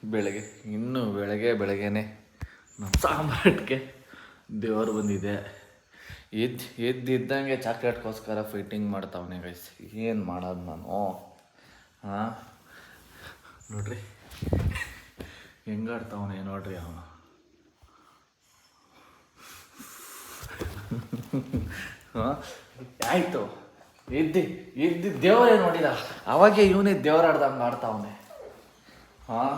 ಬೆಳಗ್ಗೆ ಇನ್ನೂ ಬೆಳಗ್ಗೆನೆ ನಮ್ಮ ಸಾಮ್ರಾಟ್ಗೆ ದೇವರು ಬಂದಿದೆ. ಎದ್ದಿದ್ದಂಗೆ ಚಾಕ್ಲೇಟ್ಗೋಸ್ಕರ ಫೈಟಿಂಗ್ ಮಾಡ್ತಾವನೆ ಗೈಸ್. ಏನು ಮಾಡೋದು ನಾನು? ಹಾಂ ನೋಡ್ರಿ ಹೆಂಗಾಡ್ತಾವನೆ ನೋಡ್ರಿ ಅವನು. ಹಾಂ ಆಯಿತು, ಎದ್ದು ದೇವರೇ ನೋಡಿದ ಅವಾಗೆ ಇವನೇ ದೇವರಾಡ್ದಂಗೆ ಆಡ್ತಾವನೆ. ಹಾಂ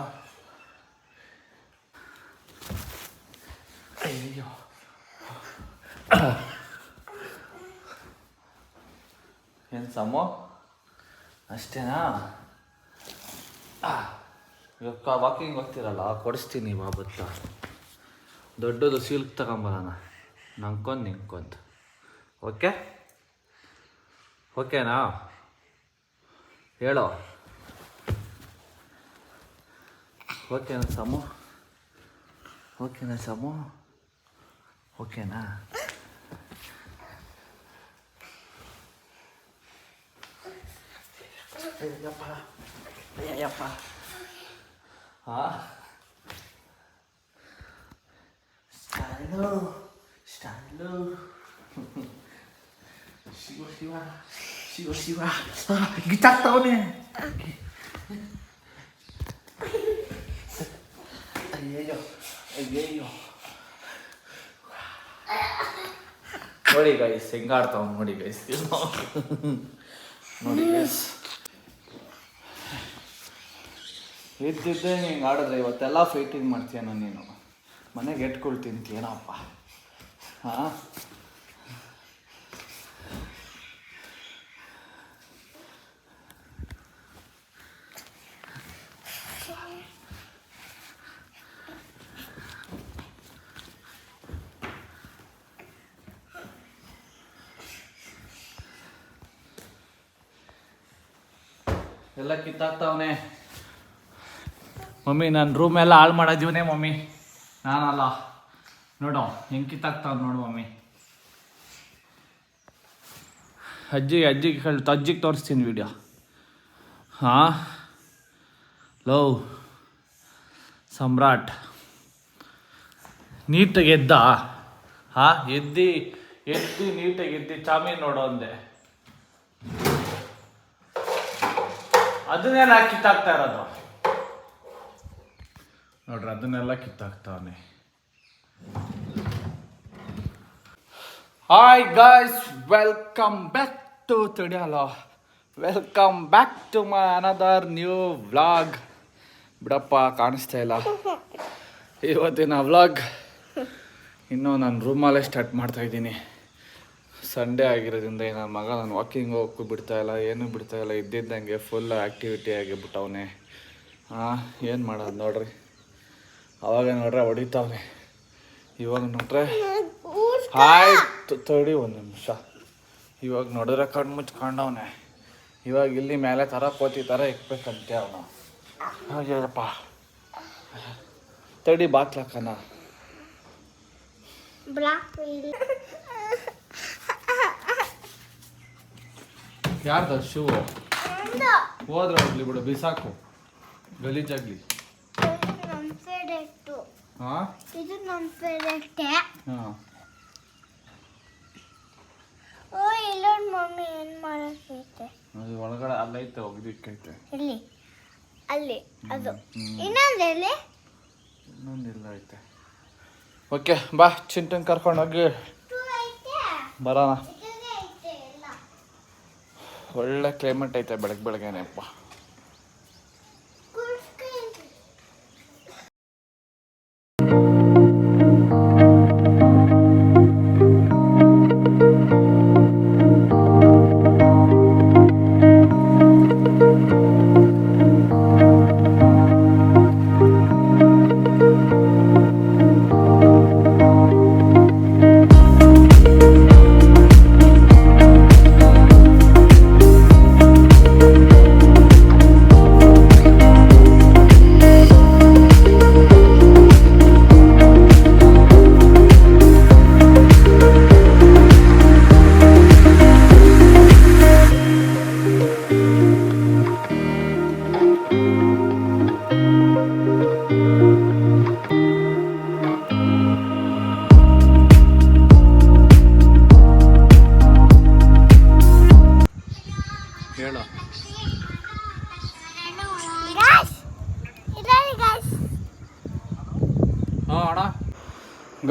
ಅಯ್ಯೋ ಏನು ಸಮೋ ಅಷ್ಟೇನಾ? ಇವಾಗ ವಾಕಿಂಗ್ ಹೋಗ್ತಿರಲ್ಲ, ಕೊಡಿಸ್ತೀನಿ ಬಾ ಬತ್ತ. ದೊಡ್ಡದು ಸಿಲ್ಕ್ ತಗೊಂಬರೋಣ, ನಂಗೊಂದು ನಿಂಗೊಂದು. ಓಕೆ ಓಕೆನಾ? ಹೇಳೋ ಓಕೆನಾ ಸಮು? ಓಕೆನಾ ಸಮು? ಓಕೆನಾ? ಅಯ್ಯಪ್ಪ ಹಾಂ ಸ್ಟೈಲು ಶಿವ ಗಿಚ್ಚಾಗ್ತಾವನೆ. ಅಯ್ಯಯ್ಯೋ ನೋಡಿ ಗೈಸ್ ಹೆಂಗಾಡ್ತಾವ ನೋಡಿ ಗೈಸ್. ನೋಡಿ ಗೈಸ್ ಎದ್ದಿದ್ದೆ ಹಿಂಗೆ ಆಡಿದ್ರೆ ಇವತ್ತೆಲ್ಲ ಫೈಟಿಂಗ್ ಮಾಡ್ತೀಯನ ನೀನು. ಮನೆಗೆ ಎಟ್ಕೊಳ್ತಿಂತೀನಪ್ಪ. ಹಾಂ ಎಲ್ಲ ಕಿತ್ತಾಕ್ತಾವನೆ ಮಮ್ಮಿ. ನನ್ನ ರೂಮೆಲ್ಲ ಹಾಳು ಮಾಡಿದೀವನೇ ಮಮ್ಮಿ, ನಾನಲ್ಲ. ನೋಡು ಹೆಂಗೆ ಕಿತ್ತಾಕ್ತಾವ ನೋಡು ಮಮ್ಮಿ. ಅಜ್ಜಿಗೆ ತೋರಿಸ್ತೀನಿ ವಿಡಿಯೋ. ಹಾಂ ಲವ್ ಸಮ್ರಾಟ್ ನೀಟಾಗಿ ಎದ್ದ. ಹಾಂ ಎದ್ದು ನೀಟಾಗಿ ಎದ್ದು ಚಾಮಿ ನೋಡೋ ಅಂದೆ. ಅದನ್ನೆಲ್ಲ ಕಿತ್ತಾಕ್ತಾ ಇರೋದು ನೋಡ್ರಿ, ಅದನ್ನೆಲ್ಲ ಕಿತ್ತಾಕ್ತಾವನೆ. Hi guys, welcome back to welcome back to my another new vlog. ಬಿಡಪ್ಪ ಕಾಣಿಸ್ತಾ ಇಲ್ಲ ಇವತ್ತಿನ ವ್ಲಾಗ್. ಇನ್ನೂ ನಾನು ರೂಮಲ್ಲೇ ಸ್ಟಾರ್ಟ್ ಮಾಡ್ತಾಯಿದ್ದೀನಿ. ಸಂಡೇ ಆಗಿರೋದ್ರಿಂದ ನನ್ನ ಮಗ ನಾನು ವಾಕಿಂಗ್ ಹೋಗೋಕ್ಕೂ ಬಿಡ್ತಾಯಿಲ್ಲ, ಏನೂ ಬಿಡ್ತಾಯಿಲ್ಲ. ಇದ್ದಿದ್ದಂಗೆ ಫುಲ್ ಆ್ಯಕ್ಟಿವಿಟಿ ಆಗಿಬಿಟ್ಟವನೆ. ಹಾಂ ಏನು ಮಾಡೋದು ನೋಡ್ರಿ. ಅವಾಗ ನೋಡ್ರೆ ಹೊಡಿತಾವನೆ, ಇವಾಗ ನೋಡ್ರೆ ಆಯ್ತು ತಡಿ ಒಂದು ನಿಮಿಷ. ಇವಾಗ ನೋಡಿದ್ರೆ ಕಣ್ಣು ಮುಚ್ಕೊಂಡವನೆ. ಇವಾಗ ಇಲ್ಲಿ ಮೇಲೆ ಕೋತಿ ಥರ ಇಕ್ಬೇಕಂತೆ ಅವನು. ಹಾಗೇಪ್ಪ ತಡಿ ಬಾಕ್ಲಕ್ಕನ. ಯಾರ್ದ ಶೂ? ಹೋದ್ರೆ ಹೋಗ್ಲಿ ಬಿಡು, ಬಿಸಾಕು, ಗಲೀಜಾಗ್ಲಿ. ಹಾಂ ಇದು ನಮ್ಮ ಫೇವರೇಟ್. ಹಾಂ ಓ ಇಲ್ಲೋಡ್ ಮಮ್ಮಿ ಏನು ಮಾಡಕೈತೆ? ಅದು ಒಳಗಡೆ ಅಲ್ಲೈತೆ, ಒಗ್ದಿಕ್ಕೈತೆ. ಇಲ್ಲಿ ಅಲ್ಲಿ ಅದು ಇನ್ನೊಂದಲ್ಲಿ ಇನ್ನೊಂದಿಲ್ಲ ಐತೆ. ಓಕೆ ಬಾ, ಚಿಂಟನ್ ಕರ್ಕೊಂಡೋಗಿ ಬರೋಣ. ಒಳ್ಳೆ ಕ್ಲೈಮೇಟ್ ಐತೆ ಬೆಳಗ್ಗೆನೆಪ್ಪ.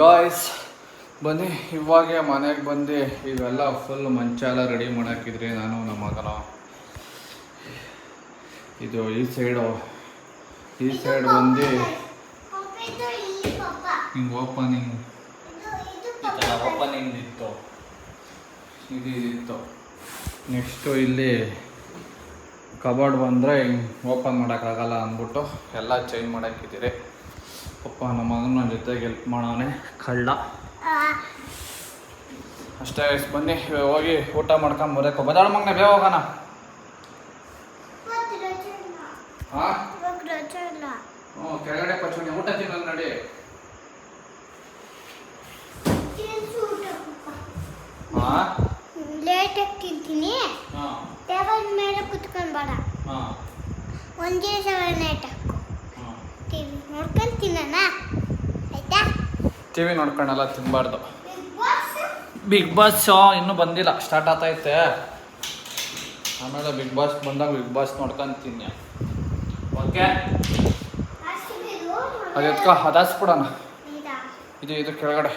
ಗಾಯ್ಸ್ ಬನ್ನಿ ಇವಾಗೆ ಮನೆಗೆ ಬಂದು ಇವೆಲ್ಲ ಫುಲ್ ಮಂಚ ಎಲ್ಲ ರೆಡಿ ಮಾಡಾಕಿದ್ರಿ ನಾನು ನಮ್ಮ ಮಗನ. ಇದು ಈ ಸೈಡ್ ಬಂದು ಹಿಂಗೆ ಓಪನಿಂಗ್ ಇತ್ತು, ಇದಿತ್ತು. ನೆಕ್ಸ್ಟು ಇಲ್ಲಿ ಕಬೋರ್ಡ್ ಬಂದರೆ ಹಿಂಗೆ ಓಪನ್ ಮಾಡೋಕ್ಕಾಗಲ್ಲ ಅಂದ್ಬಿಟ್ಟು ಎಲ್ಲ ಚೇಂಜ್ ಮಾಡಾಕಿದ್ದೀರಿ. ಪಪ್ಪ ನಮ್ಮ ಮಗನ ಜೊತೆಗೆ ಹೆಲ್ಪ್ ಮಾಡೋನೆ ಕಳ್ಳ. ಅಷ್ಟೇ ಬನ್ನಿ ಹೋಗಿ ಊಟ ಮಾಡ್ಕೊಂಡು ಬರೋಕೆ ಬದಾಳ ಮಗನೇ ಬೇಗ ಹೋಗೋಣ. ಹಾಂ ಹ್ಞೂ ಕೆಳಗಡೆ ಪಚ್ಚುಣಿ ಊಟ ತಿನ್ನೋದು ನೋಡಿ. ಹಾಂ ಲೇಟಾಗಿ ತಿಂತೀನಿ. ಹಾಂ ಟೇಬಲ್ ಮೇಲೆ ಕುತ್ಕೊಂಡು ಬೇಡ, ಹಾಂ ಒಂದೇ ಸಲ ನೈಟ್ ಹಾಕು. ಹಾಂ ಟಿವಿ ನೋಡ್ಕೊಂಡು ತಿನ್ನೋಣ ಆಯ್ತಾ? ಟಿ ವಿ ನೋಡ್ಕೊಂಡೆಲ್ಲ ತಿನ್ನಬಾರ್ದು. ಬಿಗ್ ಬಾಸ್ ಬಿಗ್ ಬಾಸ್ ಇನ್ನೂ ಬಂದಿಲ್ಲ, ಸ್ಟಾರ್ಟ್ ಆಗ್ತೈತೆ. ಆಮೇಲೆ ಬಿಗ್ ಬಾಸ್ ಬಂದಾಗ ಬಿಗ್ ಬಾಸ್ ನೋಡ್ಕೊಂಡು ತಿನ್ನಿ. ಓಕೆ ಅದು ಎತ್ಕೊ, ಅದು ಹಾಸ್ಬಿಡೋಣ. ಇದು ಕೆಳಗಡೆ